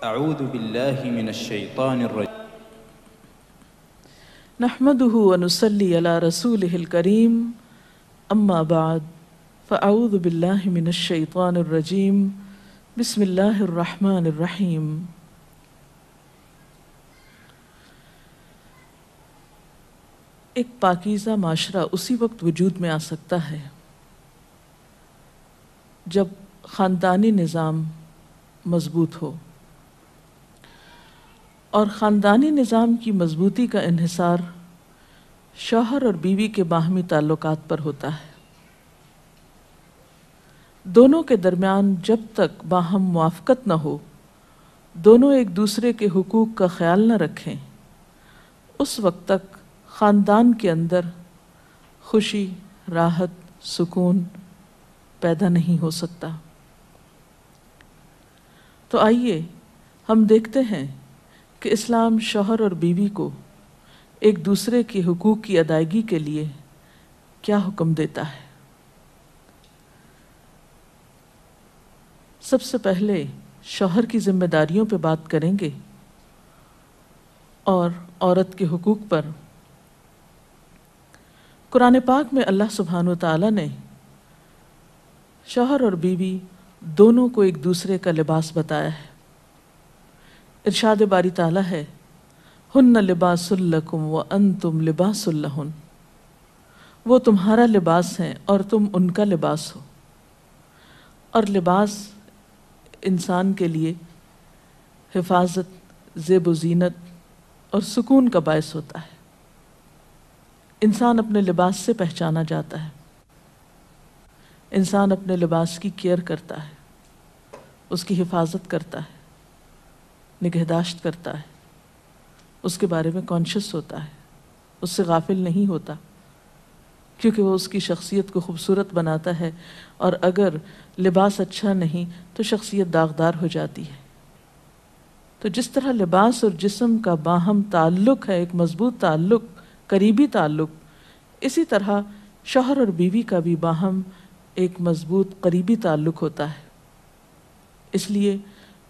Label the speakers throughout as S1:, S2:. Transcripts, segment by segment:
S1: اعوذ باللہ من الشیطان الرجیم
S2: نحمده ونصلي على رسوله الكريم اما بعد فاعوذ باللہ من الشیطان الرجیم بسم اللہ الرحمن الرحیم ایک پاکیزہ معاشرہ اسی وقت وجود میں آ سکتا ہے جب خاندانی نظام مضبوط ہو، اور خاندانی نظام کی مضبوطی کا انحصار شوہر اور بیوی کے باہمی تعلقات پر ہوتا ہے۔ دونوں کے درمیان جب تک باہم موافقت نہ ہو، دونوں ایک دوسرے کے حقوق کا خیال نہ رکھیں، اس وقت تک خاندان کے اندر خوشی، راحت، سکون پیدا نہیں ہو سکتا۔ تو آئیے ہم دیکھتے ہیں کہ اسلام شوہر اور بیوی کو ایک دوسرے کے حقوق کی ادائیگی کے لیے کیا حکم دیتا ہے۔ سب سے پہلے شوہر کی ذمہ داریوں پہ بات کریں گے اور عورت کے حقوق پر۔ قرآن پاک میں اللہ سبحانہ و تعالیٰ نے شوہر اور بیوی دونوں کو ایک دوسرے کا لباس بتایا ہے۔ ارشاد باری تعالیٰ ہے، ہن لباس لکم وانتم لباس لہن، وہ تمہارا لباس ہیں اور تم ان کا لباس ہو۔ اور لباس انسان کے لیے حفاظت، زیب و زینت اور سکون کا باعث ہوتا ہے۔ انسان اپنے لباس سے پہچانا جاتا ہے، انسان اپنے لباس کی کیئر کرتا ہے، اس کی حفاظت کرتا ہے، نگہداشت کرتا ہے، اس کے بارے میں کانشیس ہوتا ہے، اس سے غافل نہیں ہوتا، کیونکہ وہ اس کی شخصیت کو خوبصورت بناتا ہے، اور اگر لباس اچھا نہیں تو شخصیت داغدار ہو جاتی ہے۔ تو جس طرح لباس اور جسم کا باہم تعلق ہے، ایک مضبوط تعلق، قریبی تعلق، اسی طرح شوہر اور بیوی کا بھی باہم ایک مضبوط قریبی تعلق ہوتا ہے۔ اس لیے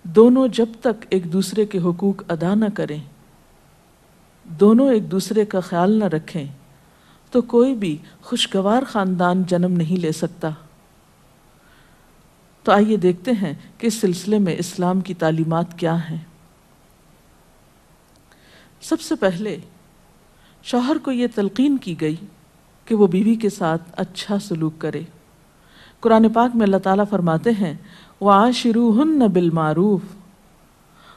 S2: دونوں جب تک ایک دوسرے کے حقوق ادا نہ کریں، دونوں ایک دوسرے کا خیال نہ رکھیں، تو کوئی بھی خوشگوار خاندان جنم نہیں لے سکتا۔ تو آئیے دیکھتے ہیں کہ اس سلسلے میں اسلام کی تعلیمات کیا ہیں۔ سب سے پہلے شوہر کو یہ تلقین کی گئی کہ وہ بیوی کے ساتھ اچھا سلوک کرے۔ قرآن پاک میں اللہ تعالیٰ فرماتے ہیں، وَعَاشِرُوهُنَّ بِالْمَعْرُوفِ،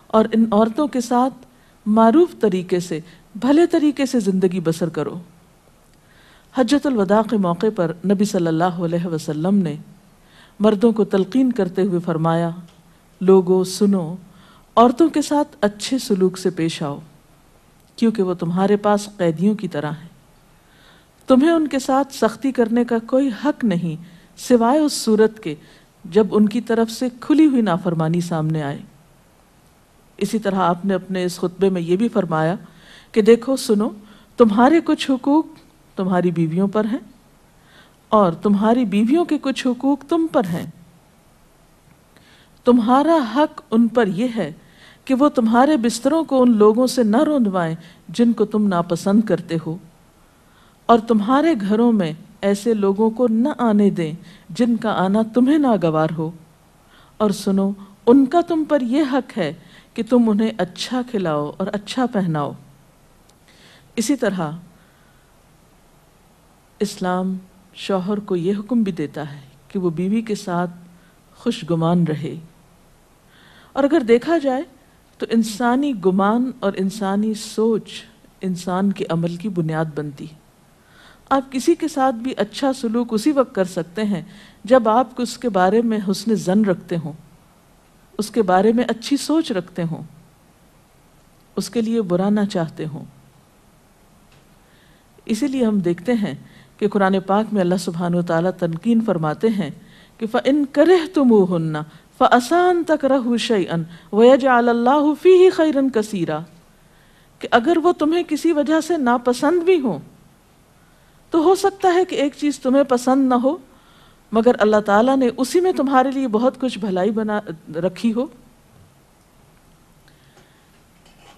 S2: اور ان عورتوں کے ساتھ معروف طریقے سے، بھلے طریقے سے زندگی بسر کرو۔ حجۃ الوداع کے موقع پر نبی صلی اللہ علیہ وسلم نے مردوں کو تلقین کرتے ہوئے فرمایا، لوگو سنو، عورتوں کے ساتھ اچھے سلوک سے پیش آؤ، کیونکہ وہ تمہارے پاس قیدیوں کی طرح ہیں۔ تمہیں ان کے ساتھ سختی کرنے کا کوئی حق نہیں سوائے اس صورت کے جب ان کی طرف سے کھلی ہوئی نافرمانی سامنے آئے۔ اسی طرح آپ نے اپنے اس خطبے میں یہ بھی فرمایا کہ دیکھو سنو، تمہارے کچھ حقوق تمہاری بیویوں پر ہیں اور تمہاری بیویوں کے کچھ حقوق تم پر ہیں۔ تمہارا حق ان پر یہ ہے کہ وہ تمہارے بستروں کو ان لوگوں سے نہ روندوائیں جن کو تم ناپسند کرتے ہو، اور تمہارے گھروں میں ایسے لوگوں کو نہ آنے دیں جن کا آنا تمہیں ناگوار ہو، اور سنو، ان کا تم پر یہ حق ہے کہ تم انہیں اچھا کھلاؤ اور اچھا پہناؤ۔ اسی طرح اسلام شوہر کو یہ حکم بھی دیتا ہے کہ وہ بیوی کے ساتھ خوشگمان رہے۔ اور اگر دیکھا جائے تو انسانی گمان اور انسانی سوچ انسان کے عمل کی بنیاد بنتی ہے۔ آپ کسی کے ساتھ بھی اچھا سلوک اسی وقت کر سکتے ہیں جب آپ اس کے بارے میں حسن ظن رکھتے ہوں، اس کے بارے میں اچھی سوچ رکھتے ہوں، اس کے لیے برا نہ چاہتے ہوں۔ اسی لیے ہم دیکھتے ہیں کہ قرآن پاک میں اللہ سبحانہ وتعالیٰ تنقین فرماتے ہیں کہ فَإِن كَرِهْتُمُوهُنَّ فَعَسَىٰ أَن تَكْرَهُوا شَيْئًا وَيَجْعَلَ اللَّهُ فِيهِ خَيْرًا كَثِيرًا، کہ اگر وہ تمہیں کسی وجہ سے ناپسند بھی ہوں تو ہو سکتا ہے کہ ایک چیز تمہیں پسند نہ ہو، مگر اللہ تعالیٰ نے اسی میں تمہارے لیے بہت کچھ بھلائی بنا رکھی ہو۔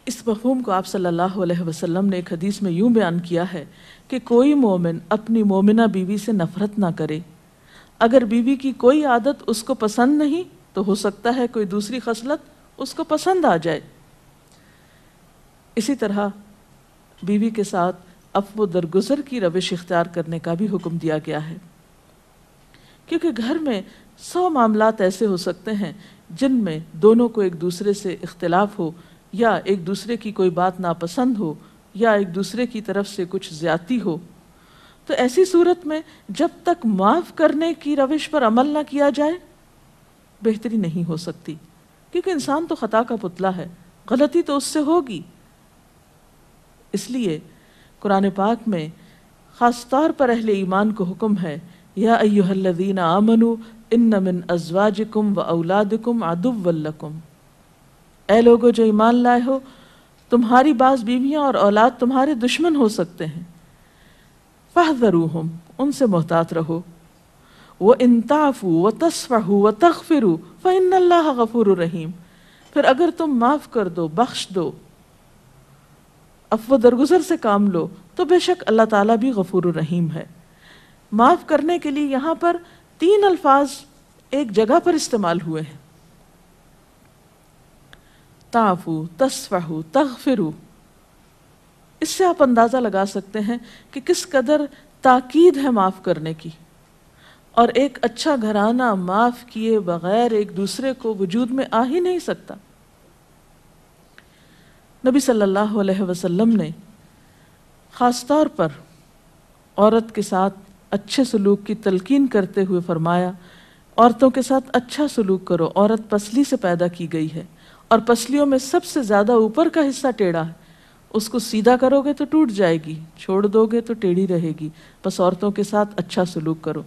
S2: اس مفہوم کو آپ صلی اللہ علیہ وسلم نے ایک حدیث میں یوں بیان کیا ہے کہ کوئی مومن اپنی مومنہ بیوی سے نفرت نہ کرے، اگر بیوی کی کوئی عادت اس کو پسند نہیں تو ہو سکتا ہے کوئی دوسری خصلت اس کو پسند آ جائے۔ اسی طرح بیوی کے ساتھ عفو درگزر کی روش اختیار کرنے کا بھی حکم دیا گیا ہے، کیونکہ گھر میں 100 معاملات ایسے ہو سکتے ہیں جن میں دونوں کو ایک دوسرے سے اختلاف ہو، یا ایک دوسرے کی کوئی بات ناپسند ہو، یا ایک دوسرے کی طرف سے کچھ زیادتی ہو۔ تو ایسی صورت میں جب تک معاف کرنے کی روش پر عمل نہ کیا جائے بہتری نہیں ہو سکتی، کیونکہ انسان تو خطا کا پتلا ہے، غلطی تو اس سے ہوگی۔ اس لیے قرآن پاک میں خاص طور پر اہل ایمان کو حکم ہے، یا ایھا الذین آمنوا ان من ازواجکم و اولادکم عدوا لکم، اے لوگو جو ایمان لائے ہو، تمہاری بعض بیویاں اور اولاد تمہارے دشمن ہو سکتے ہیں، فاحذروہم، ان سے محتاط رہو، وَإِن تَعْفُوا وَتَصْفَحُوا وَتَغْفِرُوا فَإِنَّ اللَّهَ غَفُورٌ رَحِيمٌ، پھر اگر تم معاف کر دو، بخش دو، عفو درگزر سے کام لو، تو بے شک اللہ تعالیٰ بھی غفور الرحیم ہے۔ معاف کرنے کے لیے یہاں پر 3 الفاظ ایک جگہ پر استعمال ہوئے ہیں، تعفو، تصفحو، تغفرو۔ اس سے آپ اندازہ لگا سکتے ہیں کہ کس قدر تاکید ہے معاف کرنے کی، اور ایک اچھا گھرانہ معاف کیے بغیر ایک دوسرے کو وجود میں آ ہی نہیں سکتا۔ نبی صلی اللہ علیہ وسلم نے خاص طور پر عورت کے ساتھ اچھے سلوک کی تلقین کرتے ہوئے فرمایا، عورتوں کے ساتھ اچھا سلوک کرو، عورت پسلی سے پیدا کی گئی ہے، اور پسلیوں میں سب سے زیادہ اوپر کا حصہ ٹیڑھا ہے، اس کو سیدھا کرو گے تو ٹوٹ جائے گی، چھوڑ دو گے تو ٹیڑھی رہے گی، بس عورتوں کے ساتھ اچھا سلوک کرو۔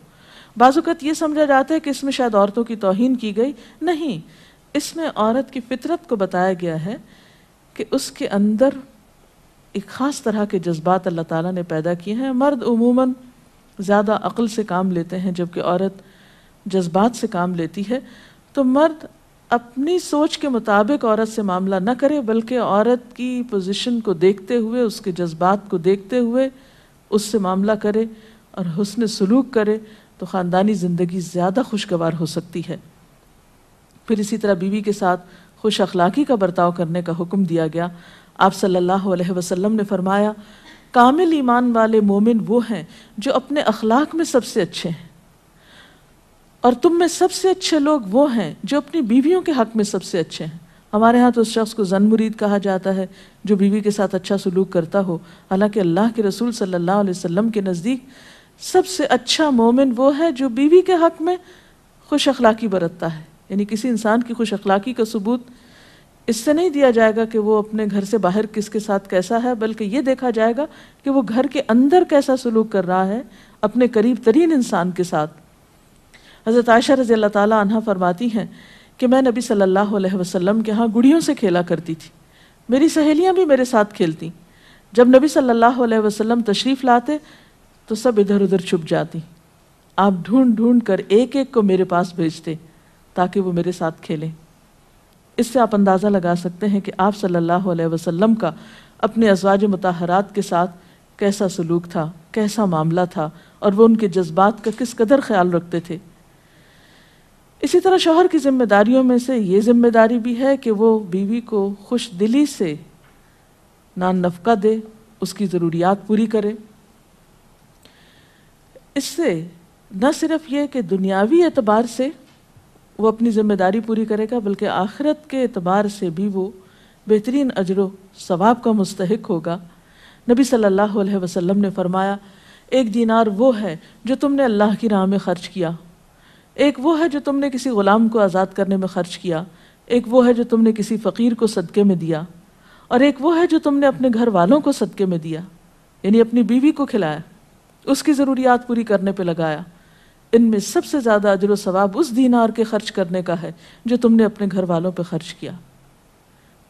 S2: بعض اوقات یہ سمجھا جاتا ہے کہ اس میں شاید عورتوں کی توہین کی گئی، نہیں، اس میں عورت کی فطرت کو بتایا گیا ہے کہ اس کے اندر ایک خاص طرح کے جذبات اللہ تعالیٰ نے پیدا کیے ہیں۔ مرد عموماً زیادہ عقل سے کام لیتے ہیں جبکہ عورت جذبات سے کام لیتی ہے، تو مرد اپنی سوچ کے مطابق عورت سے معاملہ نہ کرے، بلکہ عورت کی پوزیشن کو دیکھتے ہوئے، اس کے جذبات کو دیکھتے ہوئے اس سے معاملہ کرے اور حسن سلوک کرے، تو خاندانی زندگی زیادہ خوشگوار ہو سکتی ہے۔ پھر اسی طرح بیوی کے ساتھ خوش اخلاقی کا برتاؤ کرنے کا حکم دیا گیا۔ آپ صلی اللہ علیہ وسلم نے فرمایا، کامل ایمان والے مومن وہ ہیں جو اپنے اخلاق میں سب سے اچھے ہیں، اور تم میں سب سے اچھے لوگ وہ ہیں جو اپنی بیویوں کے حق میں سب سے اچھے ہیں۔ ہمارے ہاں تو اس شخص کو زن مرید کہا جاتا ہے جو بیوی کے ساتھ اچھا سلوک کرتا ہو، حالانکہ اللہ کے رسول صلی اللہ علیہ وسلم کے نزدیک سب سے اچھا مومن وہ ہے جو بیوی کے حق میں خوش اخلاقی برتتا ہے۔ یعنی کسی انسان کی خوش اخلاقی کا ثبوت اس سے نہیں دیا جائے گا کہ وہ اپنے گھر سے باہر کس کے ساتھ کیسا ہے، بلکہ یہ دیکھا جائے گا کہ وہ گھر کے اندر کیسا سلوک کر رہا ہے اپنے قریب ترین انسان کے ساتھ۔ حضرت عائشہ رضی اللہ تعالیٰ عنہا فرماتی ہیں کہ میں نبی صلی اللہ علیہ وسلم کے ہاں گڑیوں سے کھیلا کرتی تھی، میری سہیلیاں بھی میرے ساتھ کھیلتی، جب نبی صلی اللہ علیہ وسلم تشریف لاتے تو سب ادھر ادھر چھپ جاتی، آپ ڈھونڈ ڈھونڈ کر ایک ایک کو میرے پاس بھیجتے تاکہ وہ میرے ساتھ کھیلیں۔ اس سے آپ اندازہ لگا سکتے ہیں کہ آپ صلی اللہ علیہ وسلم کا اپنے ازواج مطہرات کے ساتھ کیسا سلوک تھا، کیسا معاملہ تھا، اور وہ ان کے جذبات کا کس قدر خیال رکھتے تھے۔ اسی طرح شوہر کی ذمہ داریوں میں سے یہ ذمہ داری بھی ہے کہ وہ بیوی کو خوش دلی سے نان نفقہ دے، اس کی ضروریات پوری کرے۔ اس سے نہ صرف یہ کہ دنیاوی اعتبار سے وہ اپنی ذمہ داری پوری کرے گا، بلکہ آخرت کے اعتبار سے بھی وہ بہترین اجر و ثواب کا مستحق ہوگا۔ نبی صلی اللہ علیہ وسلم نے فرمایا، 1 دینار وہ ہے جو تم نے اللہ کی راہ میں خرچ کیا، ایک وہ ہے جو تم نے کسی غلام کو آزاد کرنے میں خرچ کیا، ایک وہ ہے جو تم نے کسی فقیر کو صدقے میں دیا، اور ایک وہ ہے جو تم نے اپنے گھر والوں کو صدقے میں دیا، یعنی اپنی بیوی کو کھلایا، اس کی ضروریات پوری کرنے پہ لگایا۔ ان میں سب سے زیادہ اجر و ثواب اس دینار کے خرچ کرنے کا ہے جو تم نے اپنے گھر والوں پہ خرچ کیا۔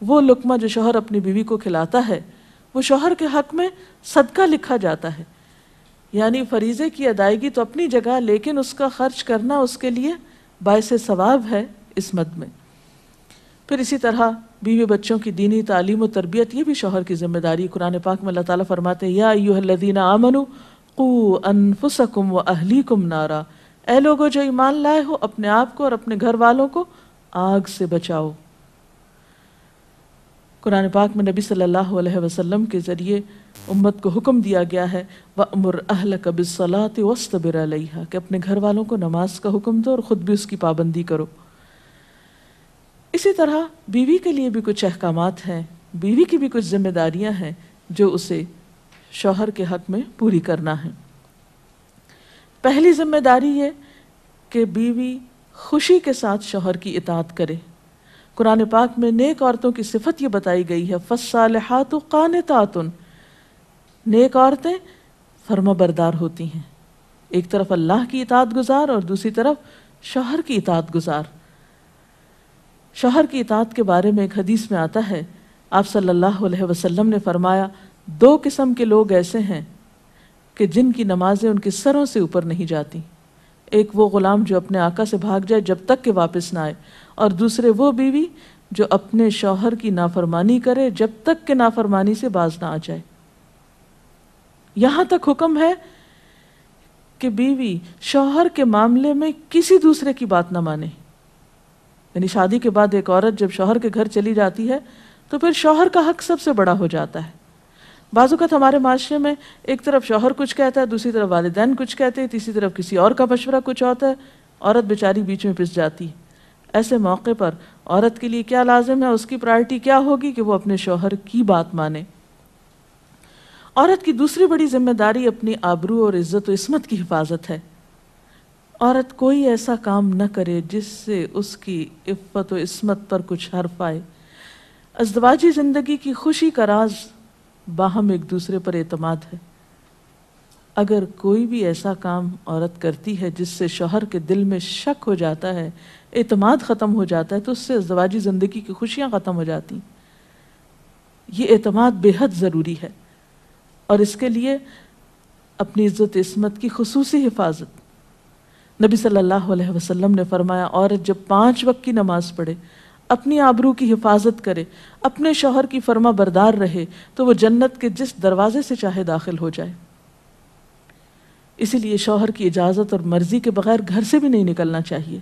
S2: وہ لقمہ جو شوہر اپنی بیوی کو کھلاتا ہے وہ شوہر کے حق میں صدقہ لکھا جاتا ہے، یعنی فریضے کی ادائیگی تو اپنی جگہ، لیکن اس کا خرچ کرنا اس کے لیے باعث ثواب ہے اس مد میں۔ پھر اسی طرح بیوی بچوں کی دینی تعلیم و تربیت یہ بھی شوہر کی ذمہ داری. قرآن پاک میں اللہ تعالیٰ فرماتے ہیں یا ایھا الذین آمنوا قوا انفسکم واہلیکم نارا، اے لوگو جو ایمان لائے ہو اپنے آپ کو اور اپنے گھر والوں کو آگ سے بچاؤ. قرآن پاک میں نبی صلی اللہ علیہ وسلم کے ذریعے امت کو حکم دیا گیا ہے وَأْمُرْ أَهْلَكَ بِالصَّلَاةِ وَاصْطَبِرْ عَلَيْهَا، کہ اپنے گھر والوں کو نماز کا حکم دو اور خود بھی اس کی پابندی کرو. اسی طرح بیوی کے لیے بھی کچھ احکامات ہیں، بیوی کی بھی کچھ ذمہ داریاں ہیں جو اسے شوہر کے حق میں پوری کرنا ہے. پہلی ذمہ داری یہ کہ بیوی خوشی کے ساتھ شوہر کی اطاعت کرے. قرآن پاک میں نیک عورتوں کی صفت یہ بتائی گئی ہے فالصالحات قانتات، نیک عورتیں فرما بردار ہوتی ہیں، ایک طرف اللہ کی اطاعت گزار اور دوسری طرف شوہر کی اطاعت گزار. شوہر کی اطاعت کے بارے میں ایک حدیث میں آتا ہے آپ صلی اللہ علیہ وسلم نے فرمایا 2 قسم کے لوگ ایسے ہیں کہ جن کی نمازیں ان کے سروں سے اوپر نہیں جاتی. ایک وہ غلام جو اپنے آقا سے بھاگ جائے جب تک کہ واپس نہ آئے، اور دوسرے وہ بیوی جو اپنے شوہر کی نافرمانی کرے جب تک کہ نافرمانی سے باز نہ آ جائے. یہاں تک حکم ہے کہ بیوی شوہر کے معاملے میں کسی دوسرے کی بات نہ مانے. یعنی شادی کے بعد ایک عورت جب شوہر کے گھر چلی جاتی ہے تو پھر شوہر کا حق سب سے بڑا ہو جاتا ہے. بعض اوقات ہمارے معاشرے میں ایک طرف شوہر کچھ کہتا ہے، دوسری طرف والدین کچھ کہتے ہیں، تیسری طرف کسی اور کا مشورہ کچھ ہوتا ہے، عورت بیچاری بیچ میں پس جاتی ہے. ایسے موقع پر عورت کے لیے کیا لازم ہے، اس کی پرائرٹی کیا ہوگی کہ وہ اپنے شوہر کی بات مانے. عورت کی دوسری بڑی ذمہ داری اپنی آبرو اور عزت و عصمت کی حفاظت ہے. عورت کوئی ایسا کام نہ کرے جس سے اس کی عفت و عصمت پر کچھ حرف آئے. ازدواجی زندگی کی خوشی کا راز باہم ایک دوسرے پر اعتماد ہے. اگر کوئی بھی ایسا کام عورت کرتی ہے جس سے شوہر کے دل میں شک ہو جاتا ہے، اعتماد ختم ہو جاتا ہے، تو اس سے ازدواجی زندگی کی خوشیاں ختم ہو جاتی. یہ اعتماد بے حد ضروری ہے اور اس کے لیے اپنی عزت عصمت کی خصوصی حفاظت. نبی صلی اللہ علیہ وسلم نے فرمایا عورت جب 5 وقت کی نماز پڑھے، اپنی آبرو کی حفاظت کرے، اپنے شوہر کی فرما بردار رہے تو وہ جنت کے جس دروازے سے چاہے داخل ہو جائے. اسی لیے شوہر کی اجازت اور مرضی کے بغیر گھر سے بھی نہیں نکلنا چاہیے.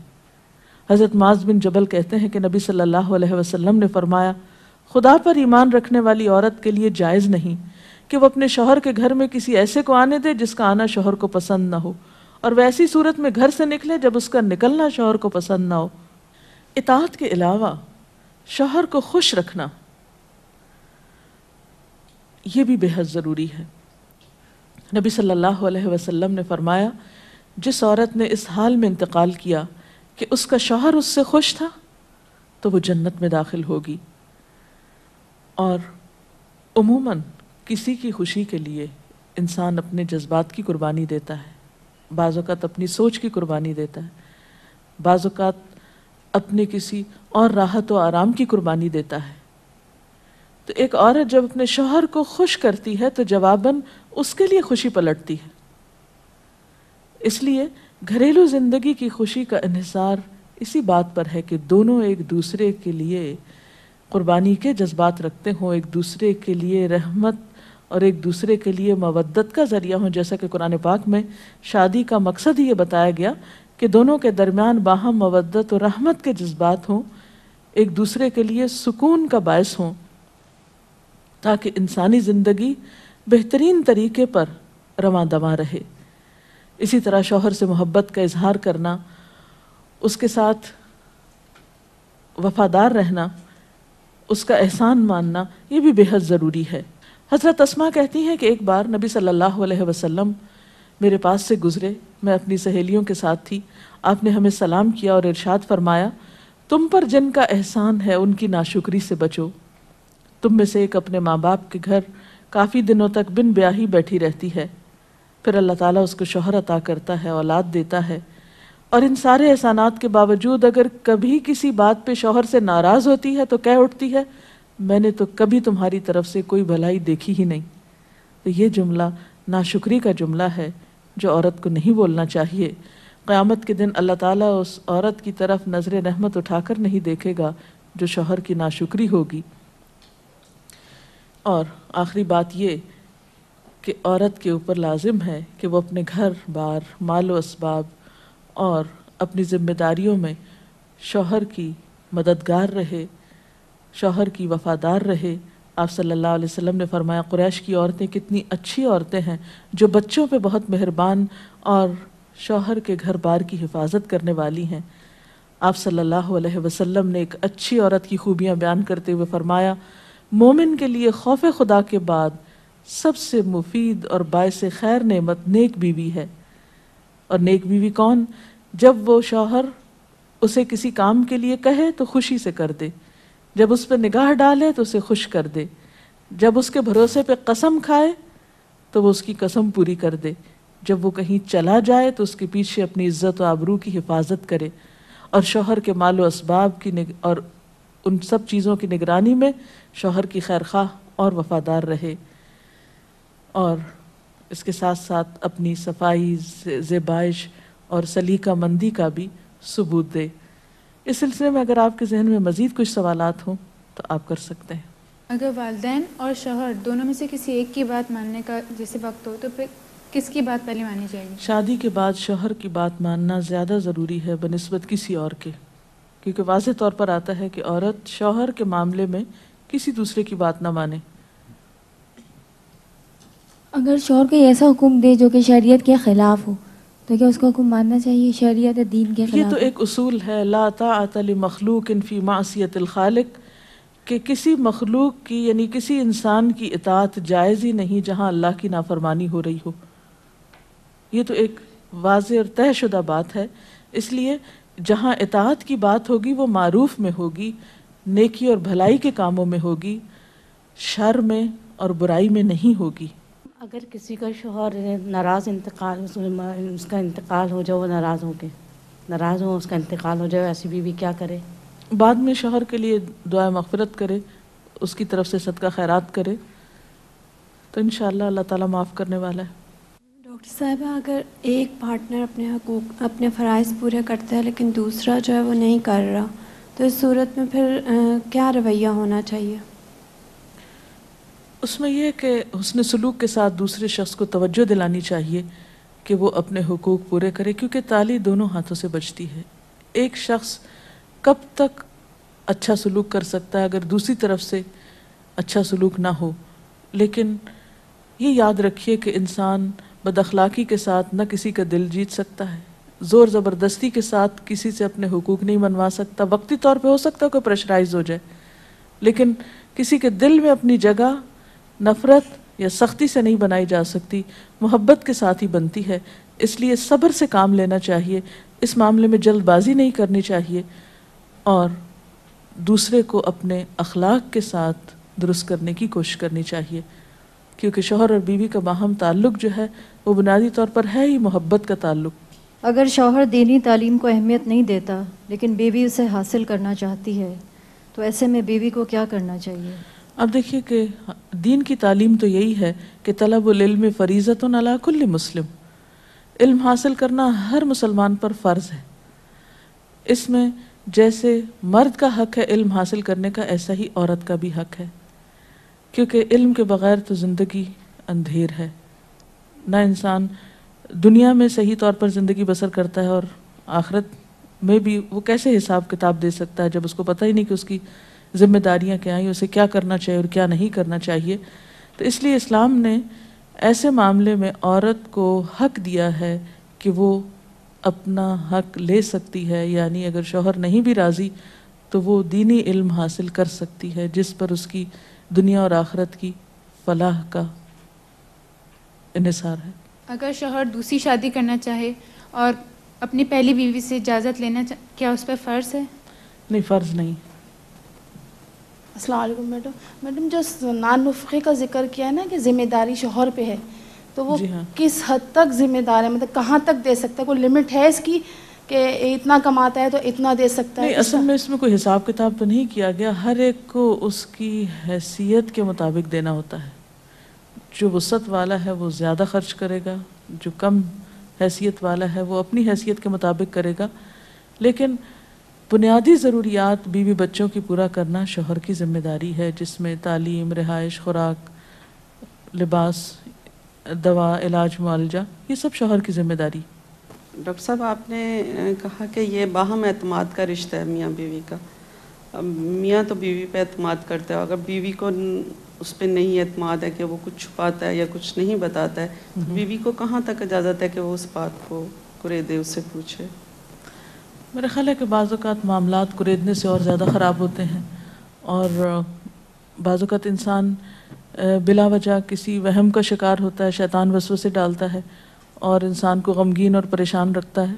S2: حضرت معاذ بن جبل کہتے ہیں کہ نبی صلی اللہ علیہ وسلم نے فرمایا خدا پر ایمان رکھنے والی عورت کے لیے جائز نہیں کہ وہ اپنے شوہر کے گھر میں کسی ایسے کو آنے دے جس کا آنا شوہر کو پسند نہ ہو، اور وہ ایسی صورت میں گھر سے نکلے جب اس کا نکلنا شوہر کو پسند نہ ہو. اطاعت کے علاوہ شوہر کو خوش رکھنا یہ بھی بے حد ضروری ہے. نبی صلی اللہ علیہ وسلم نے فرمایا جس عورت نے اس حال میں انتقال کیا کہ اس کا شوہر اس سے خوش تھا تو وہ جنت میں داخل ہوگی. اور عموماً کسی کی خوشی کے لیے انسان اپنے جذبات کی قربانی دیتا ہے، بعض اوقات اپنی سوچ کی قربانی دیتا ہے، بعض اوقات اپنے کسی اور راحت و آرام کی قربانی دیتا ہے. تو ایک عورت جب اپنے شوہر کو خوش کرتی ہے تو جواباً اس کے لیے خوشی پلٹتی ہے. اس لیے گھریلو زندگی کی خوشی کا انحصار اسی بات پر ہے کہ دونوں ایک دوسرے کے لیے قربانی کے جذبات رکھتے ہوں، ایک دوسرے کے لیے رحمت اور ایک دوسرے کے لیے مودت کا ذریعہ ہوں. جیسا کہ قرآن پاک میں شادی کا مقصد ہی یہ بتایا گیا کہ دونوں کے درمیان باہم مودت اور رحمت کے جذبات ہوں، ایک دوسرے کے لیے سکون کا باعث ہوں، تاکہ انسانی زندگی بہترین طریقے پر رواں دواں رہے. اسی طرح شوہر سے محبت کا اظہار کرنا، اس کے ساتھ وفادار رہنا، اس کا احسان ماننا یہ بھی بے حد ضروری ہے. حضرت اسماء کہتی ہیں کہ ایک بار نبی صلی اللہ علیہ وسلم میرے پاس سے گزرے، میں اپنی سہیلیوں کے ساتھ تھی. آپ نے ہمیں سلام کیا اور ارشاد فرمایا تم پر جن کا احسان ہے ان کی ناشکری سے بچو. تم میں سے ایک اپنے ماں باپ کے گھر کافی دنوں تک بن بیاہی بیٹھی رہتی ہے، پھر اللہ تعالیٰ اس کو شوہر عطا کرتا ہے، اولاد دیتا ہے، اور ان سارے احسانات کے باوجود اگر کبھی کسی بات پہ شوہر سے ناراض ہوتی ہے تو کہہ اٹھتی ہے میں نے تو کبھی تمہاری طرف سے کوئی بھلائی دیکھی ہی نہیں. تو یہ جملہ ناشکری کا جملہ ہے جو عورت کو نہیں بولنا چاہیے. قیامت کے دن اللہ تعالیٰ اس عورت کی طرف نظر رحمت اٹھا کر نہیں دیکھے گا جو شوہر کی ناشکری ہوگی۔ اور آخری بات یہ کہ عورت کے اوپر لازم ہے کہ وہ اپنے گھر بار، مال و اسباب اور اپنی ذمہ داریوں میں شوہر کی مددگار رہے، شوہر کی وفادار رہے۔ آپ صلی اللہ علیہ وسلم نے فرمایا قریش کی عورتیں کتنی اچھی عورتیں ہیں جو بچوں پہ بہت مہربان اور شوہر کے گھر بار کی حفاظت کرنے والی ہیں۔ آپ صلی اللہ علیہ وسلم نے ایک اچھی عورت کی خوبیاں بیان کرتے ہوئے فرمایا مومن کے لیے خوف خدا کے بعد سب سے مفید اور باعث خیر نعمت نیک بیوی ہے۔ اور نیک بیوی کون؟ جب وہ شوہر اسے کسی کام کے لیے کہے تو خوشی سے کر دے، جب اس پہ نگاہ ڈالے تو اسے خوش کر دے، جب اس کے بھروسے پہ قسم کھائے تو وہ اس کی قسم پوری کر دے، جب وہ کہیں چلا جائے تو اس کے پیچھے اپنی عزت و آبرو کی حفاظت کرے، اور شوہر کے مال و اسباب کی اور ان سب چیزوں کی نگرانی میں شوہر کی خیرخواہ اور وفادار رہے، اور اس کے ساتھ ساتھ اپنی صفائی، زیبائش اور سلیقہ مندی کا بھی ثبوت دے۔ اس سلسلے میں اگر آپ کے ذہن میں مزید کچھ سوالات ہوں تو آپ کر سکتے ہیں۔
S3: اگر والدین اور شوہر دونوں میں سے کسی ایک کی بات ماننے کا جیسے وقت ہو تو پھر کس کی بات پہلے مانی جائے گی؟
S2: شادی کے بعد شوہر کی بات ماننا زیادہ ضروری ہے بنسبت کسی اور کے، کیونکہ واضح طور پر آتا ہے کہ عورت شوہر کے معاملے میں کسی دوسرے کی بات نہ مانے۔
S4: اگر شوہر کوئی ایسا حکم دے جو کہ شریعت کے خلاف ہو تو کیا اس کو حکم ماننا چاہیے؟ شریعت دین کے خلاف
S2: یہ تو ایک اصول ہے، لا طاعت لمخلوق فی معصیت الخالق، کہ کسی مخلوق کی یعنی کسی انسان کی اطاعت جائز ہی نہیں جہاں اللہ کی نافرمانی ہو رہی ہو۔ یہ تو ایک واضح اور طے شدہ بات ہے، اس لیے جہاں اطاعت کی بات ہوگی وہ معروف میں ہوگی، نیکی اور بھلائی کے کاموں میں ہوگی، شر میں اور برائی میں نہیں ہوگی۔
S5: اگر کسی کا شوہر ناراض اس کا انتقال ہو جائے، وہ ناراض ہو اس کا انتقال ہو جائے، ایسی بیوی کیا کرے؟
S2: بعد میں شوہر کے لیے دعا مغفرت کرے، اس کی طرف سے صدقہ خیرات کرے تو انشاءاللہ اللہ تعالیٰ معاف کرنے والا ہے۔
S6: ڈاکٹر صاحبہ، اگر ایک پارٹنر اپنے حقوق، اپنے فرائض پورے کرتا ہے لیکن دوسرا جو ہے وہ نہیں کر رہا، تو اس صورت میں پھر کیا رویہ ہونا چاہیے؟
S2: اس میں یہ کہ حسن سلوک کے ساتھ دوسرے شخص کو توجہ دلانی چاہیے کہ وہ اپنے حقوق پورے کرے، کیونکہ تالی دونوں ہاتھوں سے بجتی ہے۔ ایک شخص کب تک اچھا سلوک کر سکتا ہے اگر دوسری طرف سے اچھا سلوک نہ ہو؟ لیکن یہ یاد رکھیے کہ انسان بد اخلاقی کے ساتھ نہ کسی کا دل جیت سکتا ہے، زور زبردستی کے ساتھ کسی سے اپنے حقوق نہیں منوا سکتا۔ وقتی طور پہ ہو سکتا ہے کوئی پریشرائز ہو جائے، لیکن کسی کے دل میں اپنی جگہ نفرت یا سختی سے نہیں بنائی جا سکتی، محبت کے ساتھ ہی بنتی ہے۔ اس لیے صبر سے کام لینا چاہیے، اس معاملے میں جلد بازی نہیں کرنی چاہیے، اور دوسرے کو اپنے اخلاق کے ساتھ درست کرنے کی کوشش کرنی چاہیے، کیونکہ شوہر اور بیوی کا باہم تعلق جو ہے وہ بنیادی طور پر ہے ہی محبت کا تعلق۔
S7: اگر شوہر دینی تعلیم کو اہمیت نہیں دیتا لیکن بیوی اسے حاصل کرنا چاہتی ہے تو ایسے میں بیوی کو کیا کرنا چاہیے؟
S2: اب دیکھیے کہ دین کی تعلیم تو یہی ہے کہ طلب العلم فریضۃ علی کل مسلم، علم حاصل کرنا ہر مسلمان پر فرض ہے۔ اس میں جیسے مرد کا حق ہے علم حاصل کرنے کا، ایسا ہی عورت کا بھی حق ہے، کیونکہ علم کے بغیر تو زندگی اندھیر ہے، نہ انسان دنیا میں صحیح طور پر زندگی بسر کرتا ہے اور آخرت میں بھی وہ کیسے حساب کتاب دے سکتا ہے جب اس کو پتہ ہی نہیں کہ اس کی ذمہ داریاں کیا ہیں، اسے کیا کرنا چاہیے اور کیا نہیں کرنا چاہیے۔ تو اس لیے اسلام نے ایسے معاملے میں عورت کو حق دیا ہے کہ وہ اپنا حق لے سکتی ہے، یعنی اگر شوہر نہیں بھی راضی تو وہ دینی علم حاصل کر سکتی ہے جس پر اس کی دنیا اور آخرت کی فلاح کا انحصار ہے۔
S3: اگر شوہر دوسری شادی کرنا چاہے اور اپنی پہلی بیوی سے اجازت لینا کیا اس پہ فرض ہے؟
S2: نہیں، فرض نہیں۔
S8: السلام علیکم میڈم جو نان نفقے کا ذکر کیا ہے نا کہ ذمہ داری شوہر پہ ہے، تو وہ
S2: جی ہاں،
S8: کس حد تک ذمہ دار ہے، مطلب کہاں تک دے سکتا ہے؟ کوئی لمٹ ہے اس کی کہ اتنا کماتا ہے تو اتنا دے سکتا ہے؟
S2: نہیں، اصل میں اس میں کوئی حساب کتاب تو نہیں کیا گیا، ہر ایک کو اس کی حیثیت کے مطابق دینا ہوتا ہے۔ جو وسعت والا ہے وہ زیادہ خرچ کرے گا، جو کم حیثیت والا ہے وہ اپنی حیثیت کے مطابق کرے گا، لیکن بنیادی ضروریات بیوی بچوں کی پورا کرنا شوہر کی ذمہ داری ہے، جس میں تعلیم، رہائش، خوراک، لباس، دوا، علاج، معالجہ، یہ سب شوہر کی ذمہ داری۔
S9: ڈاکٹر صاحب آپ نے کہا کہ یہ باہم اعتماد کا رشتہ ہے میاں بیوی کا. میاں تو بیوی پہ اعتماد کرتا ہے، اگر بیوی کو اس پہ نہیں اعتماد ہے کہ وہ کچھ چھپاتا ہے یا کچھ نہیں بتاتا ہے تو بیوی کو کہاں تک اجازت ہے کہ وہ اس بات کو کریدے، اس سے پوچھے؟
S2: میرا خیال ہے کہ بعض اوقات معاملات کریدنے سے اور زیادہ خراب ہوتے ہیں، اور بعض اوقات انسان بلا وجہ کسی وہم کا شکار ہوتا ہے، شیطان وسوسے ڈالتا ہے اور انسان کو غمگین اور پریشان رکھتا ہے.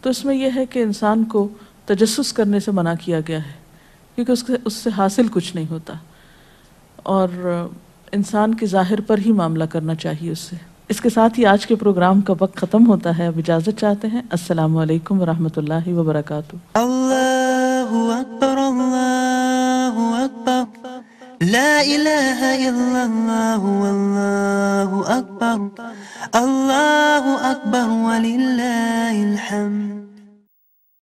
S2: تو اس میں یہ ہے کہ انسان کو تجسس کرنے سے منع کیا گیا ہے، کیونکہ اس سے حاصل کچھ نہیں ہوتا، اور انسان کے ظاہر پر ہی معاملہ کرنا چاہیے اس سے. اس کے ساتھ ہی آج کے پروگرام کا وقت ختم ہوتا ہے. اب اجازت چاہتے ہیں. السلام علیکم ورحمۃ اللہ وبرکاتہ.
S10: اللہ اکبر، اللہ اکبر، لا الہ الا اللہ، واللہ اکبر، اللہ اکبر وللہ الحمد.